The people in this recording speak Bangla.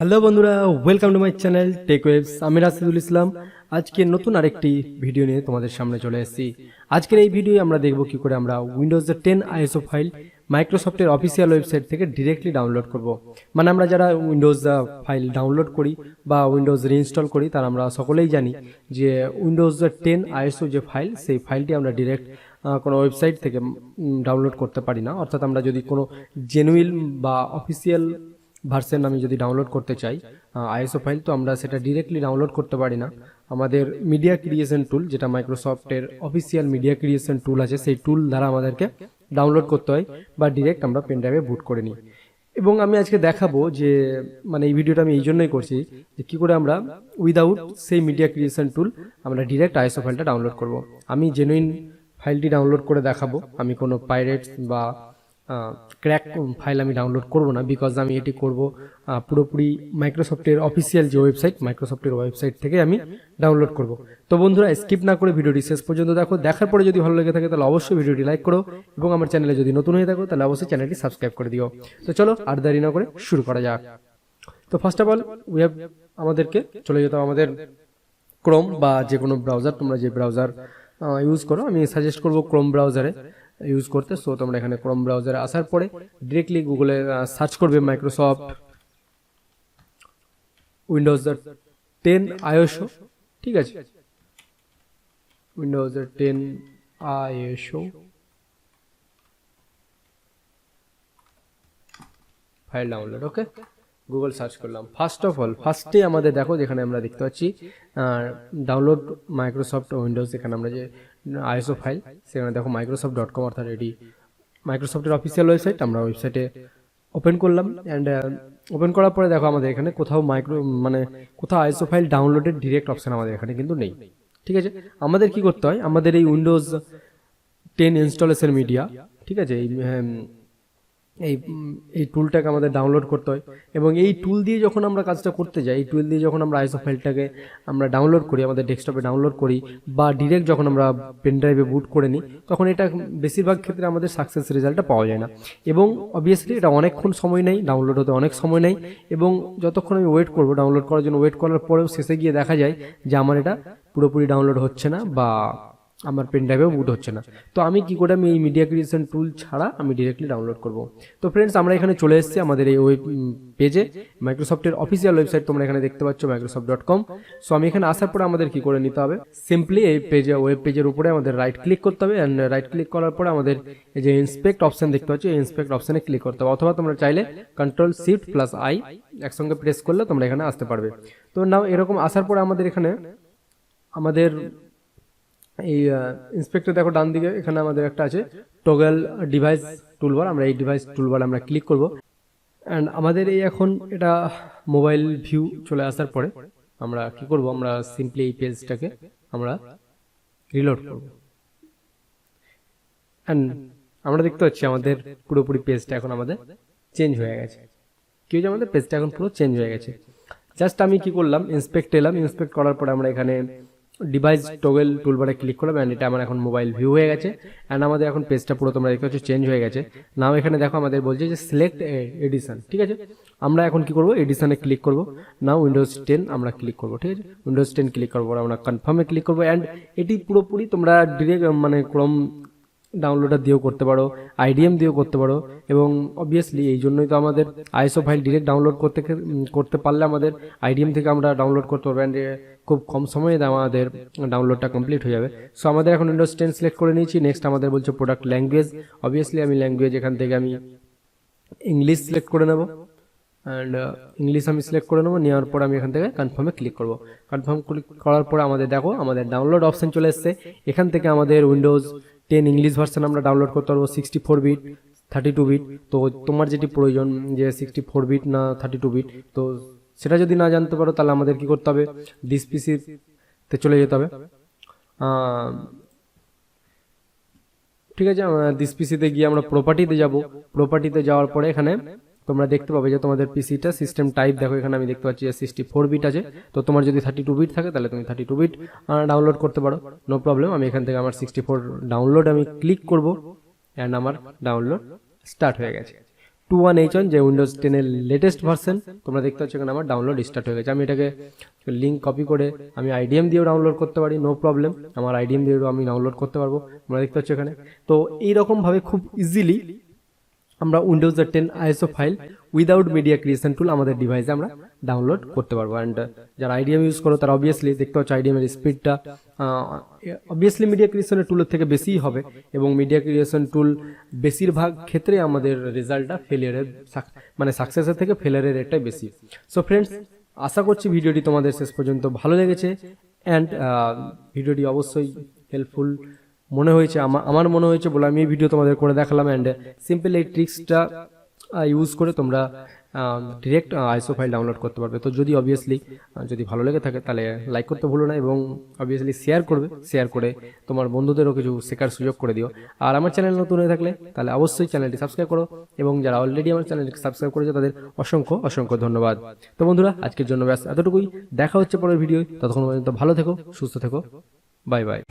হ্যালো বন্ধুরা, welcome to my channel Tech Webs. আমি রাশিদুল ইসলাম। আজকে নতুন আরেকটি ভিডিও নিয়ে তোমাদের সামনে চলে এসেছি। আজকের এই ভিডিও আমরা দেখব কি করে আমরা উইন্ডোজ 10 আইএসও ফাইল মাইক্রোসফটের অফিসিয়াল ওয়েবসাইট থেকে ডিরেক্টলি ডাউনলোড করব। মানে আমরা যারা উইন্ডোজ ফাইল ডাউনলোড করি বা উইন্ডোজ রিইনস্টল করি তারা আমরা সকলেই জানি যে উইন্ডোজ 10 আইএসও যে ফাইল, সেই ফাইলটি আমরা ডিরেক্ট কোনো ওয়েবসাইট থেকে ডাউনলোড করতে পারি না। অর্থাৎ আমরা যদি কোনো জেনুইন বা অফিসিয়াল ভার্সন আমি যদি ডাউনলোড করতে চাই আইএসও ফাইল, তো আমরা সেটা ডিরেক্টলি ডাউনলোড করতে পারি না। আমাদের মিডিয়া ক্রিয়েশন টুল, যেটা মাইক্রোসফটের অফিসিয়াল মিডিয়া ক্রিয়েশন টুল আছে, সেই টুল দ্বারা আমাদেরকে ডাউনলোড করতে হয় বা ডিরেক্ট আমরা পেন ড্রাইভে বুট করে নিই। এবং আমি আজকে দেখাবো যে মানে এই ভিডিওটা আমি এই জন্যই করছি যে কী করে আমরা উইদাউট সেই মিডিয়া ক্রিয়েশন টুল আমরা ডিরেক্ট আইএসও ফাইলটা ডাউনলোড করব। আমি জেনুইন ফাইলটি ডাউনলোড করে দেখাবো। আমি কোনো পাইরেটস বা ক্র্যাক ফাইল আমি ডাউনলোড করব না, বিকজ আমি এটি করব পুরোপুরি মাইক্রোসফটের অফিসিয়াল যে ওয়েবসাইট, মাইক্রোসফটের ওয়েবসাইট থেকে আমি ডাউনলোড করব। তো বন্ধুরা, স্কিপ না করে ভিডিওটি শেষ পর্যন্ত দেখো। দেখার পরে যদি ভালো লেগে থাকে তাহলে অবশ্যই ভিডিওটি লাইক করো এবং আমার চ্যানেলে যদি নতুন হয়ে থাকো তাহলে অবশ্যই চ্যানেলটি সাবস্ক্রাইব করে দিও। তো চলো আর দেরি না করে শুরু করা যাক। তো ফার্স্ট অফ অল আমাদেরকে চলে যেতে হবে আমাদের ক্রোম বা যে কোনো ব্রাউজার, তোমরা যে ব্রাউজার ইউজ করো। আমি সাজেস্ট করবো ক্রোম ব্রাউজারে ইউজ করতে। সো তোমরা এখানে ক্রোম ব্রাউজারে আসার পরে ডিরেক্টলি গুগলে সার্চ করবে মাইক্রোসফট উইন্ডোজ 10 আইএসও। ঠিক আছে, উইন্ডোজ 10 আইএসও ফাইল ডাউনলোড। ওকে, গুগল সার্চ করলাম। ফার্স্ট অফ অল ফার্স্টে আমাদের দেখো, যেখানে আমরা দেখতে পাচ্ছি ডাউনলোড মাইক্রোসফট উইন্ডোজ, এখানে আমরা যে আইএসও ফাইল, সেখানে দেখো microsoft.com, অর্থাৎ এটি মাইক্রোসফটের অফিসিয়াল ওয়েবসাইট। আমরা ওয়েবসাইটে ওপেন করলাম অ্যান্ড ওপেন করার পরে দেখো আমাদের এখানে কোথাও আইএসও ফাইল ডাউনলোডের ডিরেক্ট অপশন আমাদের এখানে কিন্তু নেই। ঠিক আছে, আমাদের কি করতে হয়, আমাদের এই উইন্ডোজ 10 ইনস্টলেশন মিডিয়া, ঠিক আছে, এই টুলটাকে আমাদের ডাউনলোড করতে হয়। এবং এই টুল দিয়ে যখন আমরা কাজটা করতে যাই, এই টুল দিয়ে যখন আমরা আইএসও ফাইলটাকে আমরা ডাউনলোড করি, আমাদের ডেস্কটপে ডাউনলোড করি বা ডিরেক্ট যখন আমরা পেন ড্রাইভে বুট করে নিই, তখন এটা বেশিরভাগ ক্ষেত্রে আমাদের সাকসেস রেজাল্টটা পাওয়া যায় না। এবং অবভিয়াসলি এটা অনেকক্ষণ সময় নেই, ডাউনলোড হতে অনেক সময় নেই। এবং যতক্ষণ আমি ওয়েট করবো ডাউনলোড করার জন্য, ওয়েট করার পরেও শেষে গিয়ে দেখা যায় যে আমার এটা পুরোপুরি ডাউনলোড হচ্ছে না বা আমার পেন ড্রাইভেও বুট হচ্ছে না। তো আমি কি করে আমি এই মিডিয়া ক্রিয়েশন টুল ছাড়া আমি ডিরেক্টলি ডাউনলোড করব। তো ফ্রেন্ডস, আমরা এখানে চলে এসেছি আমাদের এই ওয়েব পেজে, মাইক্রোসফটের অফিসিয়াল ওয়েবসাইট তোমরা এখানে দেখতে পাচ্ছ microsoft.com। সো আমি এখানে আসার পরে আমাদের কি করে নিতে হবে, সিম্পলি এই পেজে, ওয়েব পেজের উপরে আমাদের রাইট ক্লিক করতে হবে অ্যান্ড রাইট ক্লিক করার পরে আমাদের এই যে ইন্সপেক্ট অপশন দেখতে পাচ্ছ, এই ইন্সপেক্ট অপশনে ক্লিক করতে হবে, অথবা তোমরা চাইলে Ctrl+Shift+I একসঙ্গে প্রেস করলে তোমরা এখানে আসতে পারবে। তো নাও এরকম আসার পরে আমাদের এখানে আমাদের এই ইন্সপেক্টর দেখো ডান দিকে এখানে আমাদের একটা আছে টগল ডিভাইস টুলবার। আমরা এই ডিভাইস টুলবার আমরা ক্লিক করব অ্যান্ড আমাদের এই এখন এটা মোবাইল ভিউ চলে আসার পরে আমরা কি করব, আমরা সিম্পলি এই পেজটাকে আমরা রিলোড করব অ্যান্ড আমরা দেখতে পাচ্ছি আমাদের পুরোপুরি পেজটা এখন আমাদের চেঞ্জ হয়ে গেছে। কি হয়েছে, আমাদের পেজটা এখন পুরো চেঞ্জ হয়ে গেছে। জাস্ট আমি কি করলাম, ইন্সপেক্ট এলাম, ইন্সপেক্ট করার পরে আমরা এখানে ডিভাইস টগল টুলবারে ক্লিক করলাম অ্যান্ড এটা আমার এখন মোবাইল ভিউ হয়ে গেছে অ্যান্ড আমাদের এখন পেজটা পুরো তোমরা দেখতে পাচ্ছ চেঞ্জ হয়ে গেছে। নাও এখানে দেখো আমাদের বলছে যে সিলেক্ট এডিশন। ঠিক আছে, আমরা এখন কি করব, এডিশনে ক্লিক করব। নাও উইন্ডোজ 10 আমরা ক্লিক করব। ঠিক আছে, উইন্ডোজ 10 ক্লিক করবো, আমরা কনফার্মে ক্লিক করবো অ্যান্ড এটি পুরোপুরি তোমরা ডিরেক্ট ক্রোম ডাউনলোডার দিয়েও করতে পারো, IDM দিয়েও করতে পারো। এবং অবভিয়াসলি এই জন্যই তো আমাদের আইএসও ফাইল ডিরেক্ট ডাউনলোড করতে পারলে আমাদের IDM থেকে আমরা ডাউনলোড করতে পারবো অ্যান্ড খুব কম সময়ে আমাদের ডাউনলোডটা কমপ্লিট হয়ে যাবে। সো আমাদের এখন উইন্ডোজ 10 সিলেক্ট করে নিয়েছি। নেক্সট আমাদের বলছে প্রোডাক্ট ল্যাঙ্গুয়েজ। অবভিয়াসলি আমি ল্যাঙ্গুয়েজ এখান থেকে আমি ইংলিশ সিলেক্ট করে নেবো অ্যান্ড ইংলিশ আমি সিলেক্ট করে নেবো। নেওয়ার পর আমি এখান থেকে কনফার্মে ক্লিক করবো। কনফার্ম ক্লিক করার পরে আমাদের দেখো আমাদের ডাউনলোড অপশন চলে এসছে। এখান থেকে আমাদের উইন্ডোজ 10 ইংলিশ ভার্সন আমরা ডাউনলোড করতে পারবো 64 বিট, 32 বিট। তো তোমার যেটি প্রয়োজন, যে 64 বিট না 32 বিট, তো সেটা যদি না জানতে পারো তাহলে আমাদের কি করতে হবে, দিস পিসিতে চলে যেতে হবে। ঠিক আছে, দিস পিসিতে গিয়ে আমরা প্রপার্টিতে যাব। প্রপার্টিতে যাওয়ার পরে এখানে তোমরা দেখতে পাবে যে তোমাদের পিসিটা সিস্টেম টাইপ দেখো, এখানে আমি দেখতে পাচ্ছি যে 64 বিট আছে। তো তোমার যদি 32 বিট থাকে তাহলে তুমি 32 বিট ডাউনলোড করতে পারো, নো প্রবলেম। আমি এখান থেকে আমার 64 ডাউনলোড আমি ক্লিক করব অ্যান্ড আমার ডাউনলোড স্টার্ট হয়ে গেছে। 21H1 যে উইন্ডোজ 10 এর লেটেস্ট ভার্সন। তোমরা দেখতে পাচ্ছ এখানে আমার ডাউনলোড স্টার্ট হয়ে গেছে। আমি এটাকে লিঙ্ক কপি করে আমি আইডিএম দিয়েও ডাউনলোড করতে পারি, নো প্রবলেম। আমার আইডিএম দিয়েও আমি ডাউনলোড করতে পারবো, তোমরা দেখতে পাচ্ছ এখানে। তো এইরকম ভাবে খুব ইজিলি আমরা Windows 10 ISO file without media creation tool আমাদের ডিভাইসে আমরা ডাউনলোড করতে পারবো। অ্যান্ড যারা আইডিএম ইউজ করো তারা অবভিয়াসলি দেখতে পাচ্ছ আইডিএম এর স্পিডটা অবভিয়াসলি মিডিয়া ক্রিয়েশনের টুলের থেকে বেশিই হবে, এবং মিডিয়া ক্রিয়েশন টুল বেশিরভাগ ক্ষেত্রে আমাদের রেজাল্টটা ফেলিয়ারের মানে সাকসেসের থেকে ফেলিয়ারের রেটটাই বেশি। সো ফ্রেন্ডস, আশা করছি ভিডিওটি তোমাদের শেষ পর্যন্ত ভালো লেগেছে, অ্যান্ড ভিডিওটি অবশ্যই হেল্পফুল মনে হয়েছে। আমার মনে হয়েছে বলে আমি এই ভিডিও তোমাদের করে দেখালাম। অ্যান্ড সিম্পল এই ট্রিক্সটা ইউজ করে তোমরা ডিরেক্ট আইএসও ফাইল ডাউনলোড করতে পারবে। তো যদি অবভিয়াসলি যদি ভালো লেগে থাকে তাহলে লাইক করতে ভুলো না, এবং অবভিয়াসলি শেয়ার করবে, শেয়ার করে তোমার বন্ধুদেরও কিছু শেখার সুযোগ করে দিও। আর আমার চ্যানেল নতুন হয়ে থাকলে তাহলে অবশ্যই চ্যানেলটি সাবস্ক্রাইব করো, এবং যারা অলরেডি আমার চ্যানেলটি সাবস্ক্রাইব করেছে তাদের অসংখ্য অসংখ্য ধন্যবাদ। তো বন্ধুরা, আজকের জন্য ব্যাস এতটুকুই। দেখা হচ্ছে পরের ভিডিও, ততক্ষণ পর্যন্ত ভালো থেকো, সুস্থ থেকো, বাই বাই।